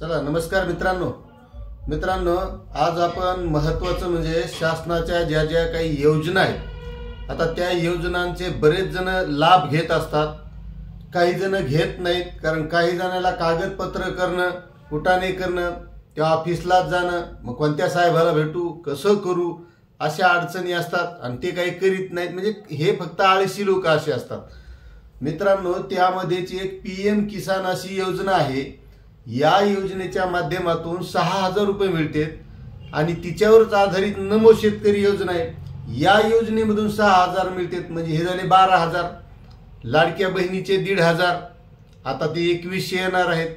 चला नमस्कार मित्रांनो आज आपण महत्त्वाचं म्हणजे शासनाच्या ज्या ज्या काही योजना आहेत आता त्या योजनांचे बरेच जण लाभ घेत असतात, काही जण घेत नाहीत. कारण काही जणांना कागदपत्र करणं, कुटाणे करणं, त्या ऑफिसलाच जाणं, मग कोणत्या साहेबाला भेटू, कसं करू, अशा अडचणी असतात आणि ते काही करीत नाहीत. म्हणजे हे फक्त आळशी लोक असे असतात. मित्रांनो, त्यामध्येच एक PM किसान अशी योजना आहे. या योजनेच्या माध्यमातून 6,000 रुपये मिळते आणि तिच्यावरच आधारित नमो शेतकरी योजना आहे. या योजनेमधून 6,000 मिळतात म्हणजे हे झाले 12,000. लाडक्या बहिणीचे 1,500, आता ते 2100 येणार आहेत.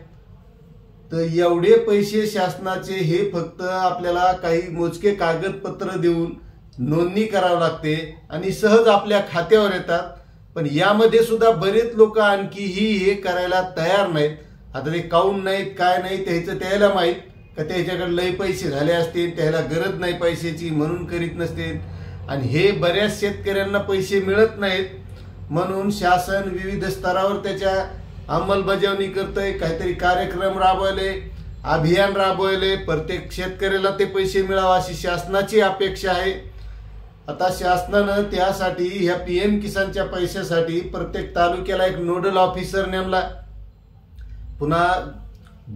तर एवढे पैसे शासनाचे हे फक्त आपल्याला काही मोजके कागदपत्र देऊन नोंदणी करावी लागते आणि सहज आपल्या खात्यावर येतात. पण यामध्ये सुद्धा बरेच लोक आणखीही हे करायला तयार नाहीत. आता ते काऊन नाहीत, काय नाही, त्याचं त्याला माहीत का त्याच्याकडे लय पैसे झाले असतील, त्याला गरज नाही पैशाची म्हणून करीत नसते. आणि हे बऱ्याच शेतकऱ्यांना पैसे मिळत नाहीत म्हणून शासन विविध स्तरावर त्याच्या अंमलबजावणी करतंय. काहीतरी कार्यक्रम राबवले, अभियान राबवले, प्रत्येक शेतकऱ्याला ते पैसे मिळावे अशी शासनाची अपेक्षा आहे. आता शासनानं त्यासाठी ह्या PM किसानच्या पैशासाठी प्रत्येक तालुक्याला एक नोडल ऑफिसर नेमला. पुन्हा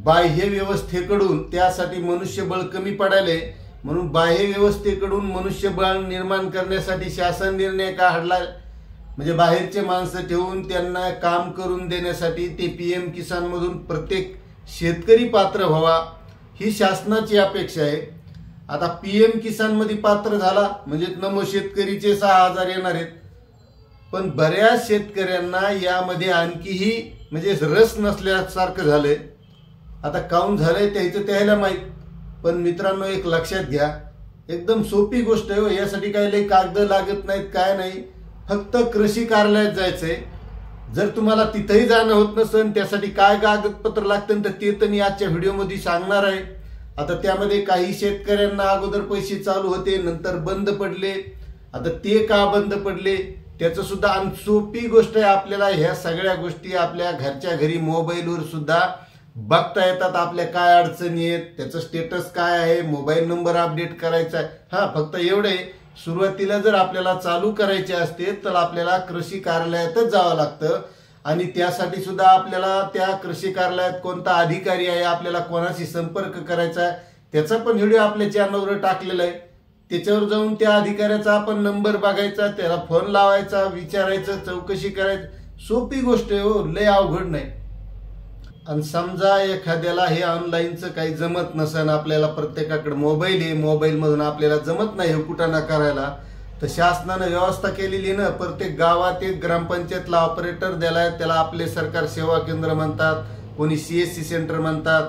बाह्य व्यवस्थेकडून त्यासाठी मनुष्यबळ कमी पडाले म्हणून बाह्य व्यवस्थेकडून मनुष्यबळ निर्माण करण्यासाठी शासन निर्णय काढला. म्हणजे बाहेरचे माणसं ठेवून त्यांना काम करून देण्यासाठी ते PM किसान मधून प्रत्येक शेतकरी पात्र व्हावा ही शासनाची अपेक्षा आहे. आता PM किसान मध्ये पात्र झाला म्हणजे नमो शेतकरीचे 6,000 येणार आहेत. पण बऱ्याच शेतकऱ्यांना यामध्ये आणखीही म्हणजे रस नसल्यासारखं झालंय. आता काऊन झालंय त्याचं त्याला माहीत. पण मित्रांनो, एक लक्षात घ्या, एकदम सोपी गोष्ट आहे. यासाठी काही लई कागद लागत नाहीत, काय नाही, फक्त कृषी कार्यालयात जायचंय. जर तुम्हाला तिथेही जाणं होत नसेल त्यासाठी काय कागदपत्र लागतं तर ते तर मी आजच्या व्हिडिओमध्ये सांगणार आहे. आता त्यामध्ये काही शेतकऱ्यांना अगोदर पैसे चालू होते, नंतर बंद पडले. आता ते का बंद पडले त्याचं सुद्धा सोपी गोष्ट आहे. आपल्याला ह्या सगळ्या गोष्टी आपल्या घरच्या घरी मोबाईलवर सुद्धा बघता येतात. आपल्या काय अडचणी आहेत, त्याचं स्टेटस काय आहे, मोबाईल नंबर अपडेट करायचा आहे. हा, फक्त एवढे सुरुवातीला जर आपल्याला चालू करायचे असते तर आपल्याला कृषी कार्यालयातच जावं लागतं. आणि त्यासाठी सुद्धा आपल्याला त्या कृषी कार्यालयात कोणता अधिकारी आहे, आपल्याला कोणाशी संपर्क करायचा आहे, त्याचा पण व्हिडिओ आपल्या चॅनलवर टाकलेला आहे. त्याच्यावर जाऊन त्या अधिकाऱ्याचा आपण नंबर बघायचा, त्याला फोन लावायचा, विचारायचं, चौकशी करायची. सोपी गोष्ट आहे हो, लय अवघड नाही. आणि समजा एखाद्याला हे ऑनलाईनचं काही जमत नसेल, आपल्याला प्रत्येकाकडे मोबाईल आहे, मोबाईल मधून आपल्याला जमत नाही हे कुटाणा करायला, तर शासनानं व्यवस्था केलेली ना. प्रत्येक गावात एक ग्रामपंचायतला ऑपरेटर दिलाय. त्याला आपले सरकार सेवा केंद्र म्हणतात, कोणी CSC सेंटर म्हणतात.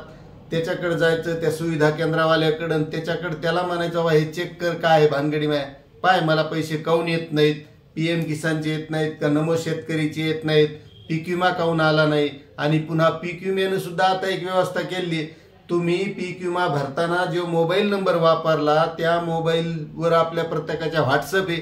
त्याच्याकडे जायचं, त्या सुविधा केंद्रावाल्याकडे, त्याच्याकडे त्याला म्हणायचं वा हे चेक कर काय भानगडी माय, पाय मला पैसे काऊन येत नाहीत, PM किसानचे येत नाहीत का, नमो शेतकरीचे येत नाहीत, पीक विमा काऊन आला नाही. आणि पुन्हा पीक विम्यानं सुद्धा आता एक व्यवस्था केली. तुम्ही पीक विमा भरताना जो मोबाईल नंबर वापरला त्या मोबाईलवर आपल्या प्रत्येकाच्या व्हॉट्सअप आहे.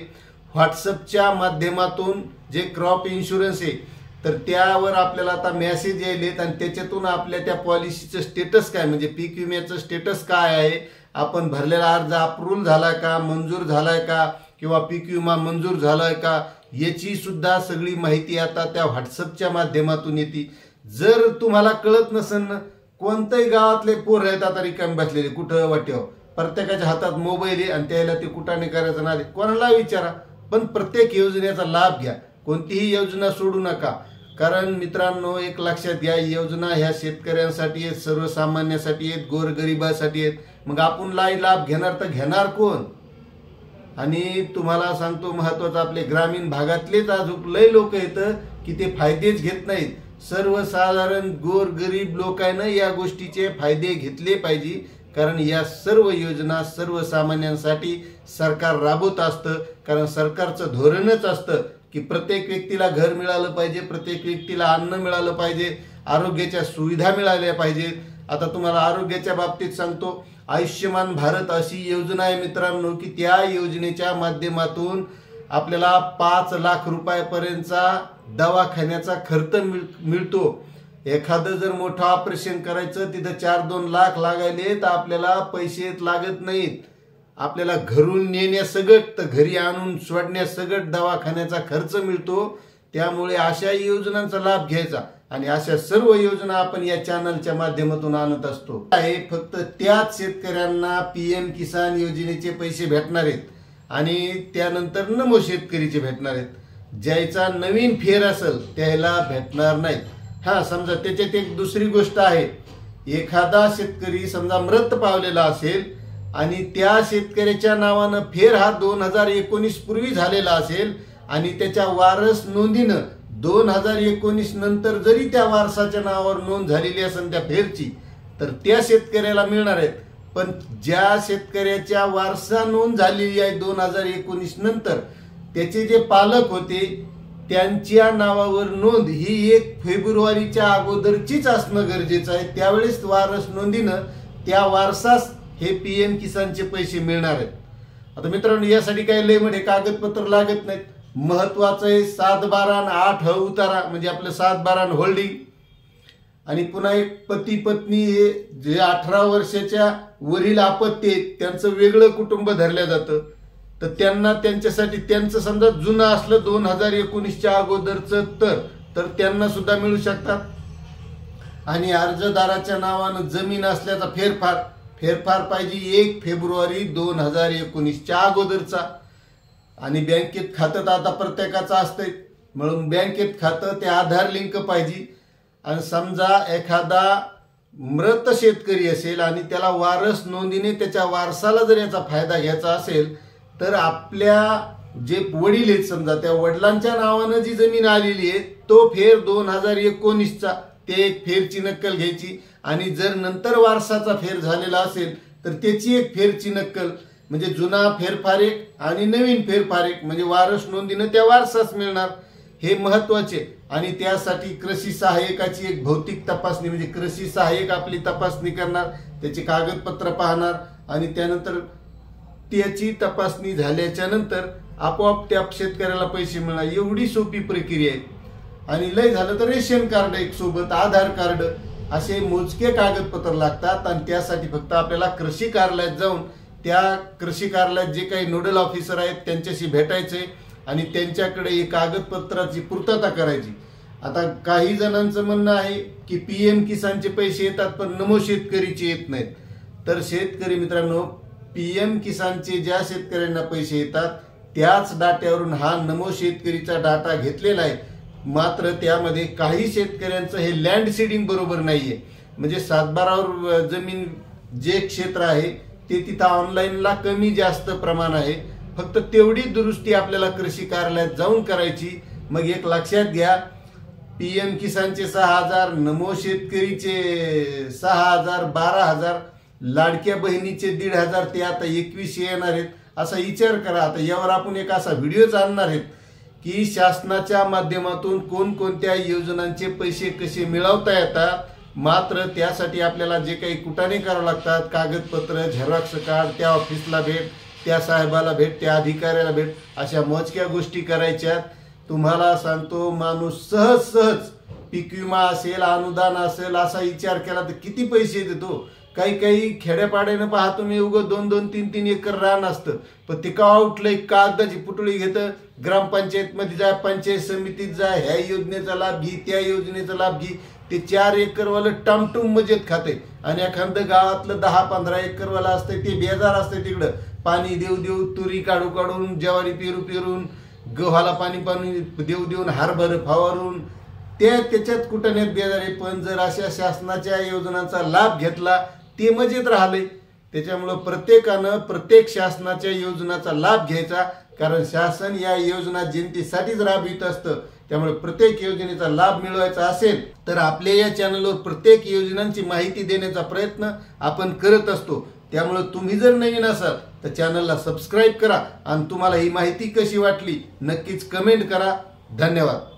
व्हॉट्सअपच्या माध्यमातून जे क्रॉप इन्शुरन्स आहे तर त्यावर आपल्याला आता मेसेज यायलेत आणि त्याच्यातून आपल्या त्या पॉलिसीचं स्टेटस काय म्हणजे पीक विम्याचं स्टेटस काय आहे, आपण भरलेला अर्ज अप्रूव्ह झाला का, मंजूर झालाय का, किंवा पीक विमा मंजूर झालाय का, याची सुद्धा सगळी माहिती आता त्या व्हॉट्सअपच्या माध्यमातून येते. जर तुम्हाला कळत नसेल ना, कोणत्याही गावातले पोर आहेत आता रिकामी बसलेले कुठं वाटेव, प्रत्येकाच्या हातात मोबाईल आहे आणि त्याला ते कुटाणे करायचं नाही, कोणाला विचारा. पण प्रत्येक योजनेचा लाभ घ्या, कोणतीही योजना सोडू नका. कारण मित्रांनो, एक लक्षात घ्या, योजना ह्या शेतकऱ्यांसाठी आहेत, सर्वसामान्यांसाठी आहेत, गोरगरिबासाठी आहेत. मग आपण लाभ घेणार तर घेणार कोण? आणि तुम्हाला सांगतो महत्वाचं, आपले ग्रामीण भागातलेच अजून लय लोक आहेत की ते फायदेच घेत नाहीत. सर्वसाधारण गोरगरीब लोकांना या गोष्टीचे फायदे घेतले पाहिजे. कारण या सर्व योजना सर्वसामान्यांसाठी सरकार राबवत असतं. कारण सरकारचं धोरणच असतं की प्रत्येक व्यक्तीला घर मिळालं पाहिजे, प्रत्येक व्यक्तीला अन्न मिळालं पाहिजे, आरोग्याच्या सुविधा मिळाल्या पाहिजेत. आता तुम्हाला आरोग्याच्या बाबतीत सांगतो, आयुष्यमान भारत अशी योजना आहे मित्रांनो की त्या योजनेच्या माध्यमातून आपल्याला 5 लाख रुपयापर्यंतचा दवाखान्याचा खर्च मिळतो. एखादं जर मोठं ऑपरेशन करायचं तिथं 4-2 लाख लागायले तर आपल्याला पैसे लागत नाहीत. आपल्याला घरून नेण्यासगट तर घरी आणून सोडण्यासगट दवाखान्याचा खर्च मिळतो. त्यामुळे अशा योजनांचा लाभ घ्यायचा आणि अशा सर्व योजना आपण या चॅनलच्या माध्यमातून आणत असतो. आहे फक्त त्याच शेतकऱ्यांना PM किसान योजनेचे पैसे भेटणार आहेत आणि त्यानंतर नमो शेतकरीचे भेटणार आहेत. ज्याचा नवीन फेर असेल त्याला भेटणार नाही. हा समजा त्याच्यात एक दुसरी गोष्ट आहे, एखादा शेतकरी समजा मृत पावलेला असेल आणि त्या शेतकऱ्याच्या नावानं फेर हा 2019 पूर्वी झालेला असेल आणि त्याच्या वारस नोंदीनं 2019 नंतर जरी त्या वारसाच्या नावावर नोंद झालेली असेल त्या फेरची तर त्या शेतकऱ्याला मिळणार आहेत. पण ज्या शेतकऱ्याच्या वारसा नोंद झालेली आहे 2019 नंतर त्याचे जे पालक होते त्यांच्या नावावर नोंद ही 1 फेब्रुवारीच्या अगोदरचीच असणं गरजेचं आहे. त्यावेळेस वारस नोंदीनं त्या वारसास हे PM किसानचे पैसे मिळणार आहेत. आता मित्रांनो यासाठी काही लय मोठे कागदपत्र लागत नाहीत. महत्वाचं आहे 7/12 आणि 8 उतारा म्हणजे आपलं 7/12 होल्डिंग आणि पुन्हा एक पती पत्नी हे जे 18 वर्षाच्या वरील अपत्य त्यांचं वेगळं कुटुंब धरलं जातं. तर त्यांना त्यांच्यासाठी त्यांचं समजा जुनं असलं 2019च्या अगोदरचं तर त्यांना सुद्धा मिळू शकतात. आणि अर्जदाराच्या नावानं जमीन असल्याचा फेरफार पाहिजे 1 फेब्रुवारी 2019च्या अगोदरचा. आणि बँकेत खातं तर आता प्रत्येकाचं असतंय म्हणून बँकेत खातं ते आधार लिंक पाहिजे. आणि समजा एखादा मृत शेतकरी असेल आणि त्याला वारस नोंदीने त्याच्या वारसाला जर याचा फायदा घ्यायचा असेल तर आपल्या जे वडील आहेत समजा त्या वडिलांच्या नावानं जी जमीन आलेली आहे तो फेर 2019चा ते एक फेरची नक्कल घ्यायची. आणि जर नंतर वारसाचा फेर झालेला असेल तर त्याची एक फेरची नक्कल म्हणजे जुना फेरफार एक आणि नवीन फेरफार एक म्हणजे वारस नोंदीनं त्या वारसास मिळणार. हे महत्वाचे. आणि त्यासाठी कृषी सहाय्यकाची एक भौतिक तपासणी म्हणजे कृषी सहाय्यक आपली तपासणी करणार, त्याची कागदपत्र पाहणार आणि त्यानंतर त्याची तपासणी झाल्याच्या नंतर आपोआप त्या शेतकऱ्याला पैसे मिळणार. एवढी सोपी प्रक्रिया आहे. आणि लय झालं तर रेशन कार्ड एक सोबत आधार कार्ड असे मोजके कागदपत्र लागतात. आणि त्यासाठी फक्त आपल्याला कृषी कार्यालयात जाऊन त्या कृषी कार्यालयात जे काही नोडल ऑफिसर आहेत त्यांच्याशी भेटायचे आणि त्यांच्याकडे ही कागदपत्राची पूर्तता करायची. आता काही जणांचं म्हणणं आहे की PM किसानचे पैसे येतात पण नमो शेतकरीचे येत नाहीत. तर शेतकरी मित्रांनो PM किसानचे ज्या शेतकऱ्यांना पैसे येतात त्याच डाट्यावरून हा नमो शेतकरीचा डाटा घेतलेला आहे. मात्र त्यामध्ये काही शेतकऱ्यांचं हे लँड सीडिंग बरोबर नाहीये. म्हणजे 7/12 जमीन जे क्षेत्र आहे ते तिथं ऑनलाईनला कमी जास्त प्रमाण आहे. फक्त तेवढी दुरुस्ती आपल्याला कृषी कार्यालयात जाऊन करायची. मग एक लक्षात घ्या, PM किसानचे 6,000, नमो शेतकरीचे 6,000, 12,000, लाडक्या बहिणीचे 1,500 ते आता 2100 येणार आहेत. असा विचार करा. आता यावर आपण एक असा व्हिडिओच आणणार आहेत की शासनाच्या माध्यमातून कोणकोणत्या योजनांचे पैसे कसे मिळवता येतात. मात्र त्यासाठी आपल्याला जे काही कुटाणे करावं लागतात, कागदपत्र झेरॉक्स कार्ड, त्या ऑफिसला भेट, त्या साहेबाला भेट, त्या अधिकाऱ्याला भेट, अशा मोजक्या गोष्टी करायच्या. तुम्हाला सांगतो माणूस सहज पीक विमा असेल अनुदान असेल असा विचार केला तर किती पैसे देतो. काही खेड्यापाड्यानं पहा तुम्ही उगं 2-2, 3-3 एकर रान असतं पण ते का उठलंय कागदाची पुटळी घेतं. ग्रामपंचायत मध्ये जा, पंचायत समितीत जा, ह्या योजनेचा लाभ घे, त्या योजनेचा लाभ घे. ते 4 एकरवालं टमटुम मजेत खाते आणि एखादं गावातलं 10-15 एकरवाला असतंय ते बेजार असतंय. तिकडं पाणी देऊ तुरी काढून ज्वारी पेरून गव्हाला पाणी देऊन हरभर फवारून त्याच्यात कुटण्यात बेजार आहे. पण जर अशा शासनाच्या योजनांचा लाभ घेतला ते मजेत राहिले. त्याच्यामुळं प्रत्येकानं प्रत्येक शासनाच्या योजनाचा लाभ घ्यायचा. कारण शासन या योजना जनतेसाठीच राबवित असतं. त्यामुळे प्रत्येक योजनेचा लाभ मिळवायचा असेल तर आपल्या या चॅनलवर प्रत्येक योजनांची माहिती देण्याचा प्रयत्न आपण करत असतो. त्यामुळे तुम्ही जर नवीन असाल तर चॅनलला सबस्क्राईब करा आणि तुम्हाला ही माहिती कशी वाटली नक्कीच कमेंट करा. धन्यवाद.